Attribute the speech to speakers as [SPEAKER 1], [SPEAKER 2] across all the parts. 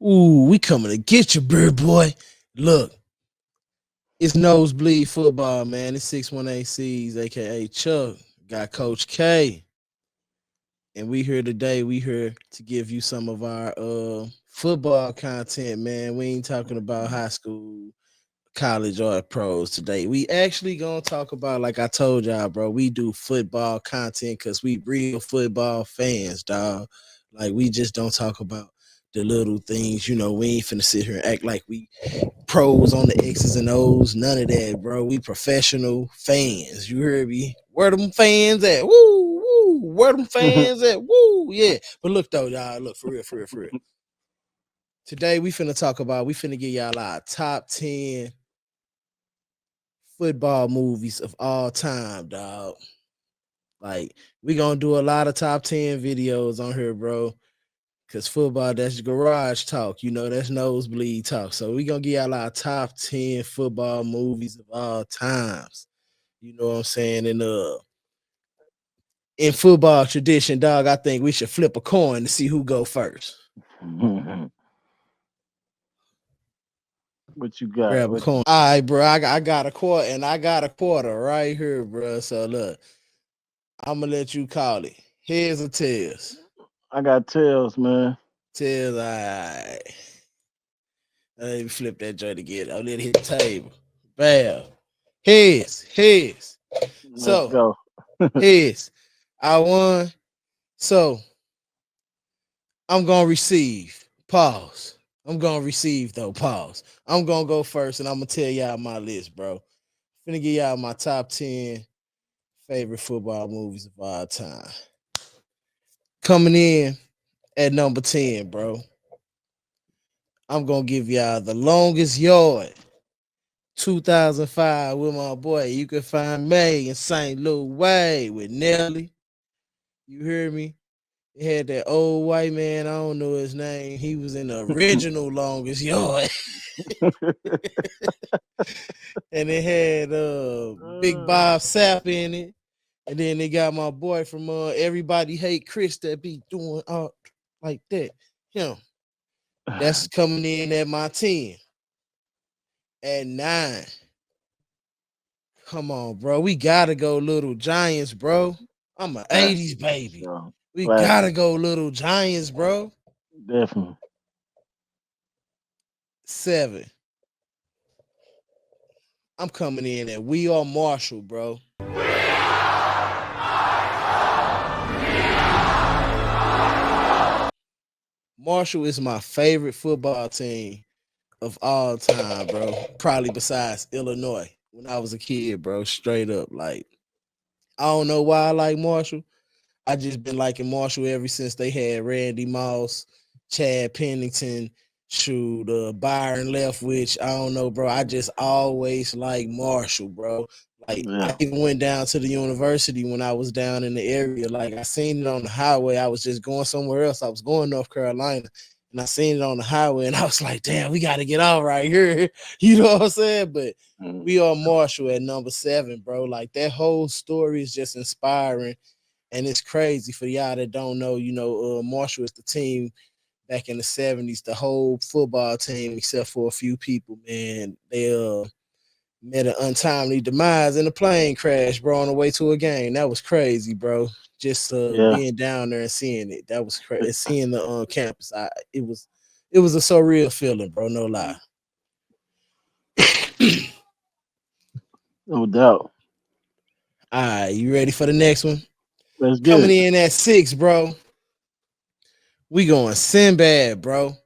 [SPEAKER 1] Ooh, we coming to get you, bird boy. Look, it's nosebleed football, man. It's 618C's, aka Chuck. Got Coach K. And we here today. We here to give you some of our football content, man. We ain't talking about high school, college, or pros today. We actually gonna talk about, like I told y'all, bro. We do football content because we real football fans, dog. Like we just don't talk about the little things, we ain't finna sit here and act like we pros on the X's and O's. None of that, bro. We professional fans. You heard me? Where them fans at? Woo, woo. Where them fans at? Woo, yeah. But look though, y'all. Look, for real, for real, for real. Today we finna give y'all our top 10 football movies of all time, dog. Like, we gonna do a lot of top 10 videos on here, bro. Cause football, that's garage talk, that's nosebleed talk. So we gonna give y'all our top 10 football movies of all times. You know what I'm saying? And in football tradition, dog, I think we should flip a coin to see who go first.
[SPEAKER 2] What you got?
[SPEAKER 1] Grab a coin. All right, bro. I got a quarter, and I got a quarter right here, bro. So look, I'm gonna let you call it. Heads or tails?
[SPEAKER 2] I got tails, man.
[SPEAKER 1] Tails. All right. Let me flip that joint again. I'll let it hit the table. Bam. Heads.
[SPEAKER 2] Let's
[SPEAKER 1] So
[SPEAKER 2] go.
[SPEAKER 1] heads. I won. So I'm gonna receive. Pause. I'm gonna receive though. Pause. I'm gonna go first, and I'm gonna tell y'all my list, bro. I'm finna give y'all my top 10 favorite football movies of all time. Coming in at number 10, bro. I'm gonna give y'all The Longest Yard, 2005, with my boy. You can find me in St. Louis with Nelly. You hear me? It had that old white man. I don't know his name. He was in the original Longest Yard. And it had Big Bob Sapp in it. And then they got my boy from Everybody Hate Chris that be doing like that. Him. That's coming in at my 10. At 9. Come on, bro. We gotta go Little Giants, bro. I'm an 80s baby. We gotta go Little Giants, bro.
[SPEAKER 2] Definitely.
[SPEAKER 1] 7. I'm coming in at We Are Marshall, bro. Marshall is my favorite football team of all time, bro. Probably besides Illinois when I was a kid, bro. Straight up. Like, I don't know why I like Marshall. I just been liking Marshall ever since they had Randy Moss, Chad Pennington, Byron Leftwich. I don't know, bro. I just always like Marshall, bro. Like, I even went down to the university when I was down in the area. Like, I seen it on the highway. I was just going somewhere else. I was going North Carolina, and I seen it on the highway, and I was like, damn, we got to get out right here. You know what I'm saying? But We Are Marshall at number 7, bro. Like, that whole story is just inspiring. And it's crazy for y'all that don't know, Marshall is the team back in the 70s, the whole football team, except for a few people, man. They met an untimely demise in a plane crash, bro, on the way to a game. That was crazy, bro. Just being down there and seeing it. That was crazy. Seeing the campus. It was a surreal feeling, bro. No lie.
[SPEAKER 2] No doubt.
[SPEAKER 1] All right, you ready for the next one?
[SPEAKER 2] Let's get
[SPEAKER 1] Coming
[SPEAKER 2] it.
[SPEAKER 1] in at 6, bro. We going Sinbad, bro.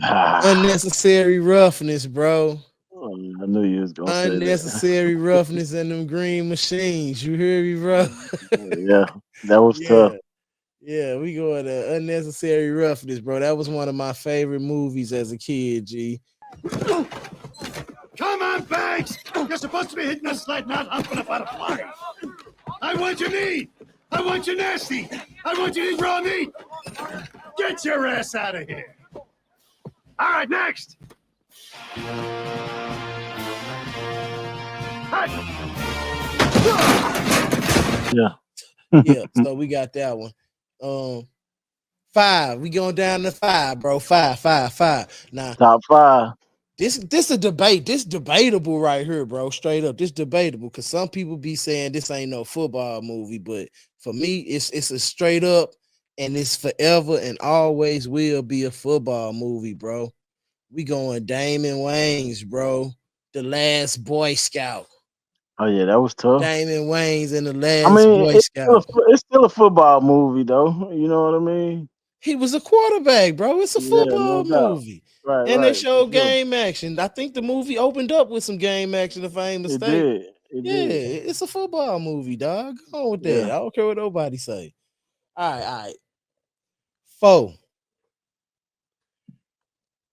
[SPEAKER 1] Unnecessary roughness, bro.
[SPEAKER 2] I knew you was gonna say that.
[SPEAKER 1] Unnecessary roughness and them green machines. You hear me, bro?
[SPEAKER 2] Yeah, that was tough.
[SPEAKER 1] Yeah, we going to Unnecessary Roughness, bro. That was one of my favorite movies as a kid, G.
[SPEAKER 3] Come on, Banks! You're supposed to be hitting the sled, not humping a butterfly. I want your meat! I want you nasty! I want you to eat raw meat! Get your ass out of here! All right, next!
[SPEAKER 2] Yeah.
[SPEAKER 1] Yeah, so we got that one. 5. We going down to 5, bro. 5. Now,
[SPEAKER 2] Top 5.
[SPEAKER 1] this a debate. This debatable right here, bro. Straight up. This debatable because some people be saying this ain't no football movie, but for me, it's a straight up and it's forever and always will be a football movie, bro. We going Damon Wayans, bro. The Last Boy Scout.
[SPEAKER 2] Oh yeah, that was tough.
[SPEAKER 1] Damon Wayans and the
[SPEAKER 2] I
[SPEAKER 1] Last
[SPEAKER 2] mean,
[SPEAKER 1] Boy Scout.
[SPEAKER 2] it's still a football movie though. You know what I mean?
[SPEAKER 1] He was a quarterback, bro. It's a
[SPEAKER 2] Yeah, no
[SPEAKER 1] football
[SPEAKER 2] doubt.
[SPEAKER 1] movie.
[SPEAKER 2] Right,
[SPEAKER 1] And they
[SPEAKER 2] right. For
[SPEAKER 1] showed
[SPEAKER 2] sure.
[SPEAKER 1] game action. I think the movie opened up with some game action, if I ain't
[SPEAKER 2] It
[SPEAKER 1] mistaken.
[SPEAKER 2] did. It
[SPEAKER 1] Yeah,
[SPEAKER 2] did.
[SPEAKER 1] it's a football movie, dog. Go on with that.
[SPEAKER 2] Yeah.
[SPEAKER 1] I don't care what nobody say. All right. 4.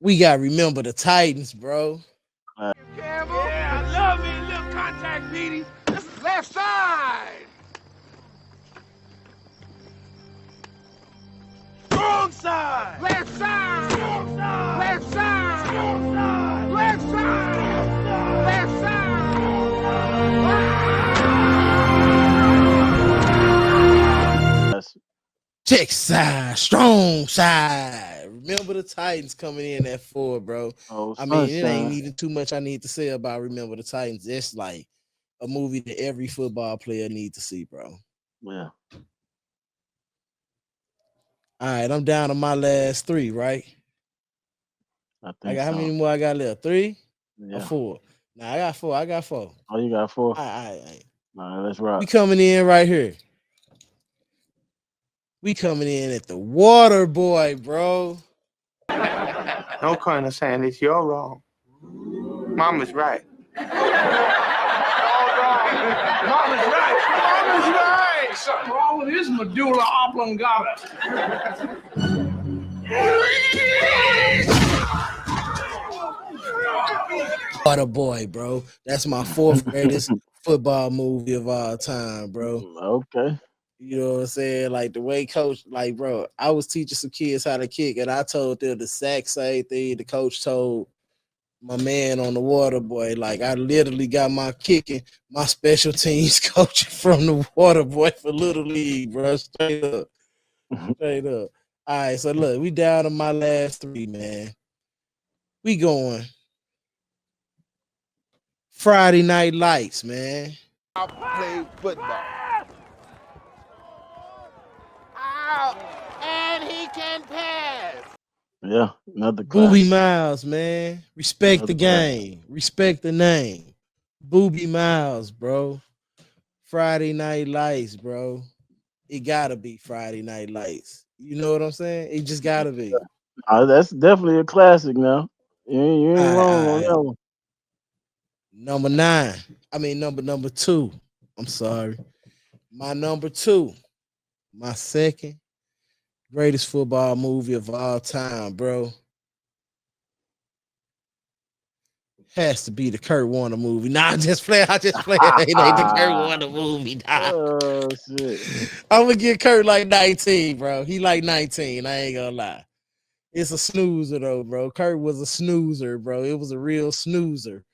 [SPEAKER 1] We got Remember the Titans, bro.
[SPEAKER 4] Campbell. Yeah, I love me little contact beaties. This is left side. Strong side. Left side. Strong side. Left side. Strong side. Left side. Left
[SPEAKER 2] That's
[SPEAKER 1] Check side, strong side. Remember the Titans coming in at 4, bro. I mean, it ain't even too much I need to say about Remember the Titans. It's like a movie that every football player needs to see, bro.
[SPEAKER 2] Yeah.
[SPEAKER 1] All right, I'm down to my last 3, right?
[SPEAKER 2] I
[SPEAKER 1] got
[SPEAKER 2] so.
[SPEAKER 1] how many more I got left? 3
[SPEAKER 2] Yeah.
[SPEAKER 1] or 4? Nah, I got 4.
[SPEAKER 2] Oh, you got 4?
[SPEAKER 1] All right.
[SPEAKER 2] All right, let's rock.
[SPEAKER 1] We coming in right here. We coming in at the Water Boy, bro.
[SPEAKER 4] No, Colonel Sanders, you're wrong. Mama's right. Mama's right. Mama's right. Something wrong with his medulla oblongata.
[SPEAKER 1] Water Boy, bro. That's my 4th greatest football movie of all time, bro.
[SPEAKER 2] Okay.
[SPEAKER 1] You know what I'm saying? Like the way coach, like, bro, I was teaching some kids how to kick, and I told them the exact same thing the coach told my man on the Water Boy. Like, I literally got my kicking, my special teams coaching from the Water Boy for Little League, bro. Straight up. Straight up. All right, so look, we down to my last 3, man. We going Friday Night Lights, man.
[SPEAKER 4] I play football. Ow! And he can pass.
[SPEAKER 2] Yeah, another class.
[SPEAKER 1] Booby Miles, man. Respect the game. Respect the name. Booby Miles, bro. Friday Night Lights, bro. It gotta be Friday Night Lights. You know what I'm saying? It just gotta be.
[SPEAKER 2] That's definitely a classic now. You ain't wrong on that one.
[SPEAKER 1] Number 9. I mean number 2. I'm sorry. My number 2. My 2nd greatest football movie of all time, bro. Has to be the Kurt Warner movie. Nah, I just play. It ain't the Kurt Warner movie. Nah.
[SPEAKER 2] Oh shit.
[SPEAKER 1] I'm gonna get Kurt like 19, bro. He like 19. I ain't gonna lie. It's a snoozer though, bro. Kurt was a snoozer, bro. It was a real snoozer.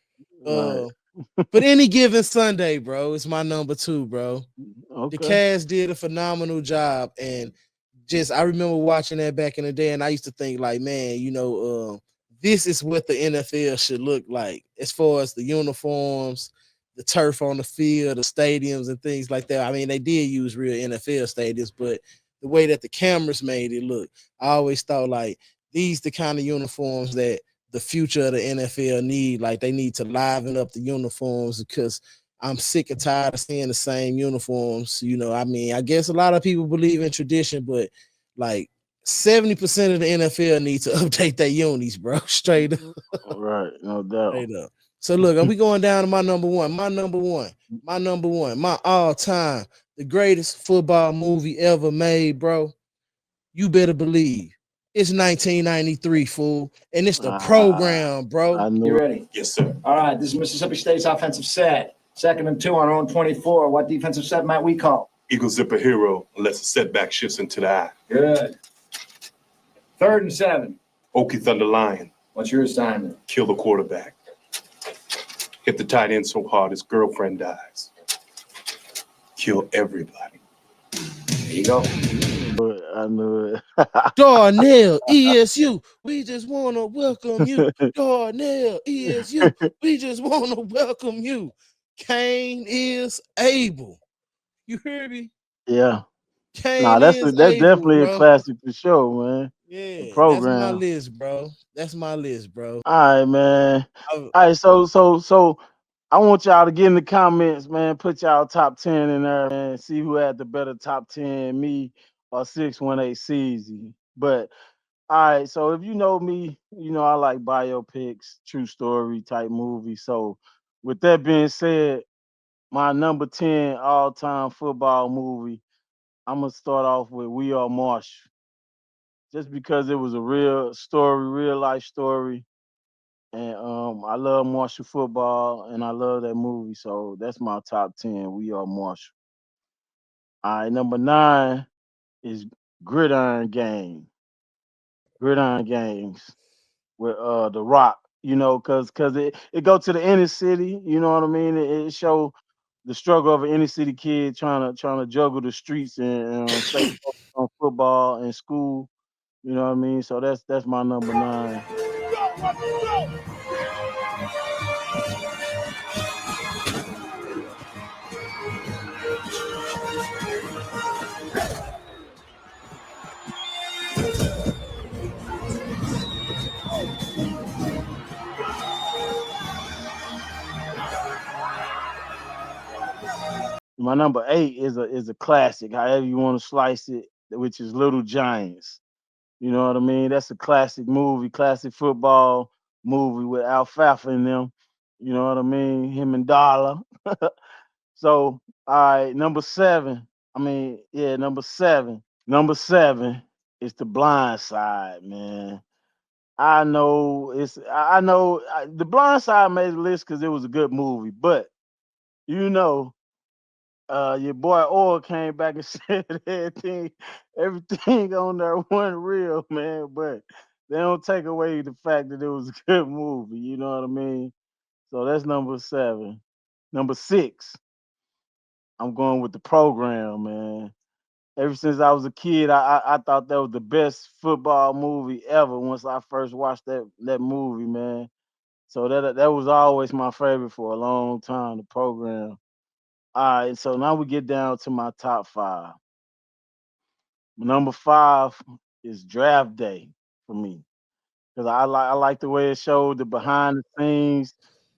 [SPEAKER 2] Right.
[SPEAKER 1] But any given Sunday, bro, it's my number 2, bro.
[SPEAKER 2] Okay.
[SPEAKER 1] The cast did a phenomenal job, and just I remember watching that back in the day, and I used to think like, man, this is what the NFL should look like as far as the uniforms, the turf on the field, the stadiums, and things like that. I mean, they did use real NFL stadiums, but the way that the cameras made it look, I always thought like these the kind of uniforms that the future of the NFL need. Like they need to liven up the uniforms because I'm sick and tired of seeing the same uniforms. I mean, I guess a lot of people believe in tradition, but like 70% of the NFL need to update their unis, bro. Straight up.
[SPEAKER 2] Right, no doubt.
[SPEAKER 1] Straight up. So look, are we going down to my number 1? My number 1. My all-time, the greatest football movie ever made, bro. You better believe. It's 1993, fool. And it's the program, bro.
[SPEAKER 5] You ready?
[SPEAKER 3] Yes, sir.
[SPEAKER 5] All right, this is Mississippi State's offensive set. 2nd and 2 on our own 24. What defensive set might we call?
[SPEAKER 3] Eagle zipper hero unless the setback shifts into the eye.
[SPEAKER 5] Good. 3rd and 7.
[SPEAKER 3] Okie Thunder Lion.
[SPEAKER 5] What's your assignment?
[SPEAKER 3] Kill the quarterback. Hit the tight end so hard his girlfriend dies. Kill everybody.
[SPEAKER 5] There you go.
[SPEAKER 2] I knew it.
[SPEAKER 1] Darnell, ESU, we just want to welcome you. Darnell, ESU, we just want to welcome you. Cain is able. You hear me?
[SPEAKER 2] Yeah. Nah,
[SPEAKER 1] Cain
[SPEAKER 2] that's
[SPEAKER 1] is able,
[SPEAKER 2] definitely a
[SPEAKER 1] bro.
[SPEAKER 2] classic for sure, man. The
[SPEAKER 1] Yeah, that's my
[SPEAKER 2] program.
[SPEAKER 1] list, bro. That's my list, bro.
[SPEAKER 2] All right, man.
[SPEAKER 1] I-
[SPEAKER 2] All right, so I want y'all to get in the comments, man. Put y'all top 10 in there, man. See who had the better top 10, me or 618 CZ. But all right, so if you know me, you know I like biopics, true story type movies. So with that being said, my number 10 all-time football movie, I'm gonna start off with We Are Marshall. Just because it was a real story, real life story. And I love Marshall football and I love that movie. So that's my top 10. We Are Marshall. All right, number 9 is Gridiron Game. Gridiron Games with The Rock, you know, cause it go to the inner city, you know what I mean? It show the struggle of an inner city kid trying to juggle the streets and stay focused on football and school. You know what I mean? So that's my number 9. My number 8 is a classic, however you want to slice it, which is Little Giants. You know what I mean? That's a classic movie, classic football movie with Alfalfa in them. You know what I mean? Him and Dollar. So, all right, number 7. I mean, yeah, number 7. Number 7 is The Blind Side, man. The Blind Side made the list because it was a good movie, but you know, your boy Oil came back and said everything on there wasn't real, man. But they don't take away the fact that it was a good movie. You know what I mean? So that's number 7. Number 6, I'm going with The Program, man. Ever since I was a kid, I thought that was the best football movie ever. Once I first watched that movie, man. So that was always my favorite for a long time. The Program. All right, so now we get down to my top 5. Number 5 is Draft Day for me because I like the way it showed the behind the scenes,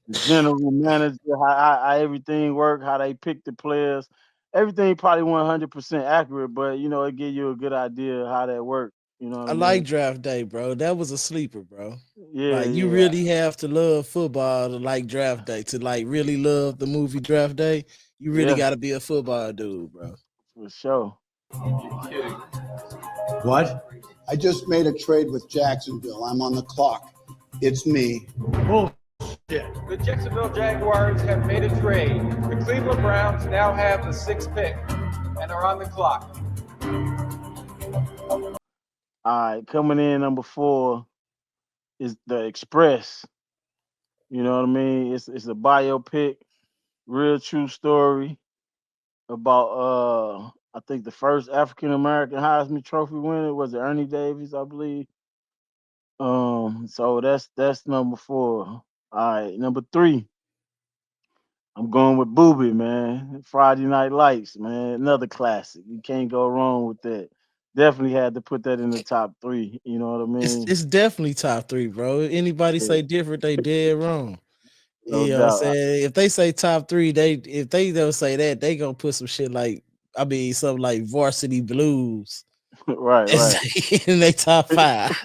[SPEAKER 2] the general manager, how everything worked, how they picked the players. Everything probably 100% accurate, but you know it give you a good idea of how that worked. You know what
[SPEAKER 1] I
[SPEAKER 2] I
[SPEAKER 1] like
[SPEAKER 2] mean?
[SPEAKER 1] Draft Day, bro. That was a sleeper, bro.
[SPEAKER 2] Yeah,
[SPEAKER 1] Like you
[SPEAKER 2] yeah,
[SPEAKER 1] really have to love football to like Draft Day. To like really love the movie Draft Day, you really
[SPEAKER 2] yeah,
[SPEAKER 1] got to be a football dude, bro.
[SPEAKER 2] for sure.
[SPEAKER 3] What? I just made a trade with Jacksonville. I'm on the clock. It's me.
[SPEAKER 6] The Jacksonville Jaguars have made a trade. The Cleveland Browns now have the 6th pick and are on the clock.
[SPEAKER 2] All right, coming in number 4 is The Express. You know what I mean? It's a biopic, real true story about I think the first African American Heisman Trophy winner was it Ernie Davis, I believe. So that's number 4. All right, number 3, I'm going with Booby, man. Friday Night Lights, man. Another classic. You can't go wrong with that. Definitely had to put that in the top 3. You know what I
[SPEAKER 1] It's
[SPEAKER 2] mean?
[SPEAKER 1] it's definitely top 3, bro. Anybody
[SPEAKER 2] Yeah,
[SPEAKER 1] say different, they dead wrong.
[SPEAKER 2] no
[SPEAKER 1] You know what I'm
[SPEAKER 2] doubt.
[SPEAKER 1] saying? If they say top 3, if they don't say that, they gonna put some shit like something like Varsity Blues
[SPEAKER 2] Right, right.
[SPEAKER 1] in they top 5.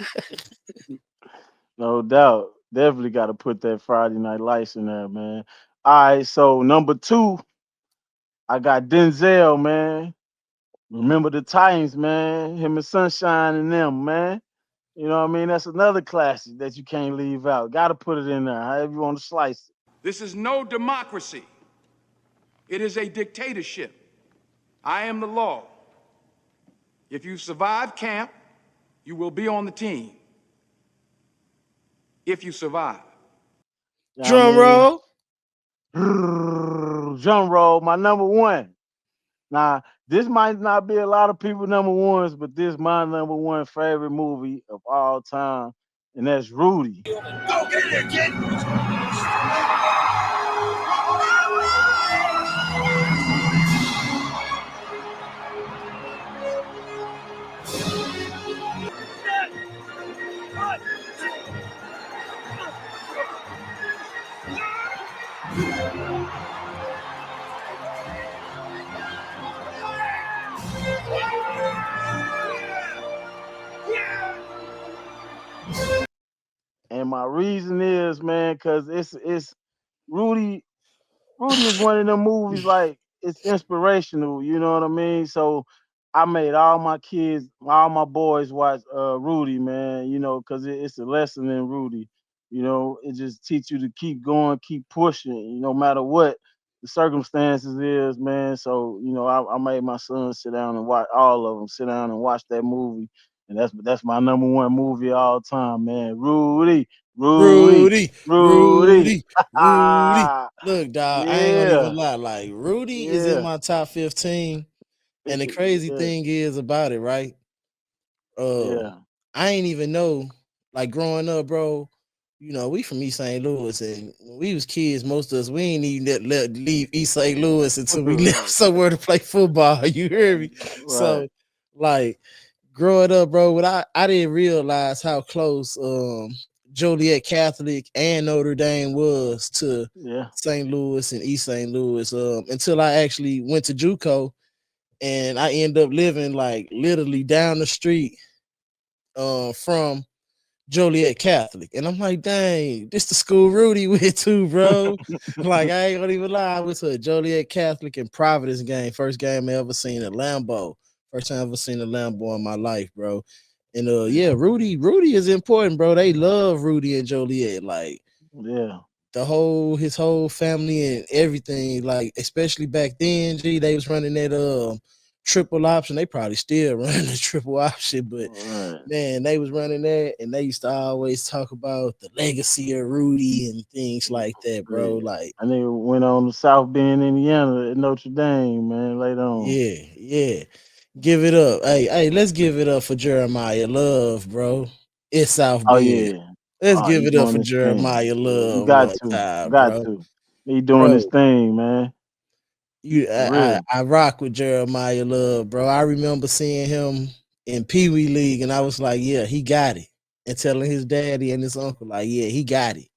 [SPEAKER 2] No doubt. Definitely got to put that Friday Night Lights in there, man. All right, so number 2, I got Denzel, man. Remember the Titans, man. Him and Sunshine and them, man. You know what I mean? That's another classic that you can't leave out. Got to put it in there, however you want to slice it.
[SPEAKER 4] This is no democracy. It is a dictatorship. I am the law. If you survive camp, you will be on the team. If you survive.
[SPEAKER 2] You know what
[SPEAKER 1] Drum
[SPEAKER 2] I
[SPEAKER 1] roll.
[SPEAKER 2] mean? Drum roll, my number 1. Now, this might not be a lot of people number ones, but this my number one favorite movie of all time, and that's Rudy.
[SPEAKER 3] Go get it, kid!
[SPEAKER 2] And my reason is, man, because it's Rudy. Rudy is one of them movies like it's inspirational. You know what I mean? So I made all my kids, all my boys watch Rudy, man. You know, because it's a lesson in Rudy. You know, it just teach you to keep going, keep pushing. You know, no matter what the circumstances is, man. So you know, I made my son sit down and watch all of them. Sit down and watch that movie, and that's my number one movie all time, man. Rudy, Rudy,
[SPEAKER 1] Rudy,
[SPEAKER 2] Rudy.
[SPEAKER 1] Rudy, Rudy. Look, dog, I ain't gonna
[SPEAKER 2] Yeah,
[SPEAKER 1] even lie. Like Rudy is in
[SPEAKER 2] yeah,
[SPEAKER 1] my top 15. And the crazy
[SPEAKER 2] yeah,
[SPEAKER 1] thing is about it, right?
[SPEAKER 2] yeah.
[SPEAKER 1] I ain't even know, like growing up, bro. You know, we from East St. Louis, and when we was kids, most of us we ain't even leave East St. Louis until we left somewhere to play football. You hear me?
[SPEAKER 2] Right.
[SPEAKER 1] So, like growing up, bro, what I didn't realize how close Joliet Catholic and Notre Dame was to
[SPEAKER 2] Yeah.
[SPEAKER 1] St. Louis and East St. Louis until I actually went to JUCO and I end up living like literally down the street from Joliet Catholic. And I'm like, dang, this the school Rudy went to, bro. Like, I ain't gonna even lie. I went to a Joliet Catholic and Providence game. First game I ever seen at Lambeau. First time I ever seen a Lambeau in my life, bro. And yeah, Rudy is important, bro. They love Rudy and Joliet. Like
[SPEAKER 2] Yeah.
[SPEAKER 1] his whole family and everything, like especially back then, they was running that triple option. They probably still running the triple option, but
[SPEAKER 2] Right.
[SPEAKER 1] man, they was running that and they used to always talk about the legacy of Rudy and things like that, bro.
[SPEAKER 2] Yeah.
[SPEAKER 1] Like,
[SPEAKER 2] I think went on to South Bend, Indiana at Notre Dame, man, later on.
[SPEAKER 1] yeah, yeah. Give it up. Hey, let's give it up for Jeremiah Love, bro. It's South
[SPEAKER 2] Oh
[SPEAKER 1] Bend.
[SPEAKER 2] yeah.
[SPEAKER 1] Let's
[SPEAKER 2] Oh,
[SPEAKER 1] give
[SPEAKER 2] he
[SPEAKER 1] it up
[SPEAKER 2] doing
[SPEAKER 1] for
[SPEAKER 2] his thing.
[SPEAKER 1] Jeremiah
[SPEAKER 2] Yeah, you
[SPEAKER 1] Love
[SPEAKER 2] got
[SPEAKER 1] one
[SPEAKER 2] to.
[SPEAKER 1] time,
[SPEAKER 2] Got
[SPEAKER 1] bro.
[SPEAKER 2] to. He doing his
[SPEAKER 1] Bro,
[SPEAKER 2] thing, man. For real.
[SPEAKER 1] I rock with Jeremiah Love, bro. I remember seeing him in Pee Wee League, and I was like, yeah, he got it. And telling his daddy and his uncle, like, yeah, he got it.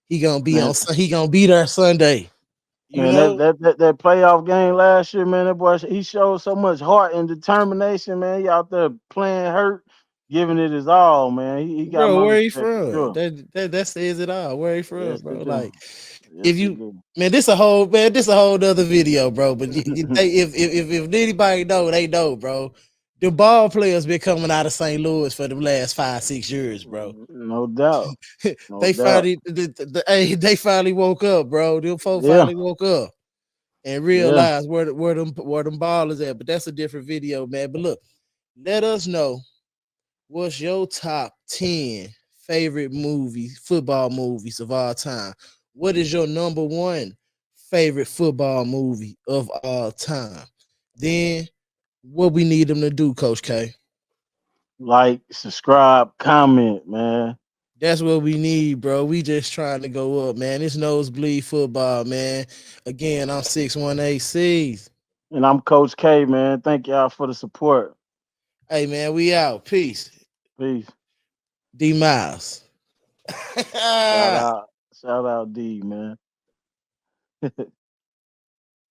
[SPEAKER 1] He gonna be
[SPEAKER 2] Man,
[SPEAKER 1] on. He gonna be there Sunday. You
[SPEAKER 2] man, that,
[SPEAKER 1] know,
[SPEAKER 2] that that that playoff game last year, man, that boy he showed so much heart and determination, man. He out there playing hurt, giving it his all, man. He got
[SPEAKER 1] bro.
[SPEAKER 2] my
[SPEAKER 1] Where he
[SPEAKER 2] respect for
[SPEAKER 1] from?
[SPEAKER 2] sure.
[SPEAKER 1] That says it all. Where he from,
[SPEAKER 2] Yes,
[SPEAKER 1] bro?
[SPEAKER 2] they do.
[SPEAKER 1] Like, if
[SPEAKER 2] Yes, they
[SPEAKER 1] you
[SPEAKER 2] do.
[SPEAKER 1] man, this a whole other video, bro. But if anybody know, they know, bro. The ball players been coming out of St. Louis for the last 5-6 years, bro.
[SPEAKER 2] No doubt. No
[SPEAKER 1] They
[SPEAKER 2] doubt.
[SPEAKER 1] finally hey, they finally woke up, bro. Them folk
[SPEAKER 2] Yeah.
[SPEAKER 1] finally woke up and
[SPEAKER 2] Yeah.
[SPEAKER 1] realized where them ballers at. But that's a different video, man. But look, let us know what's your top 10 favorite movies, football movies of all time. What is your number one favorite football movie of all time? Then what we need them to do, Coach K.
[SPEAKER 2] Like, subscribe, comment, man.
[SPEAKER 1] That's what we need, bro. We just trying to go up, man. It's nosebleed football, man. Again, I'm 618Cs.
[SPEAKER 2] And I'm Coach K, man. Thank y'all for the support.
[SPEAKER 1] Hey, man, we out. Peace.
[SPEAKER 2] Peace.
[SPEAKER 1] D Miles.
[SPEAKER 2] Shout out. Shout out D, man.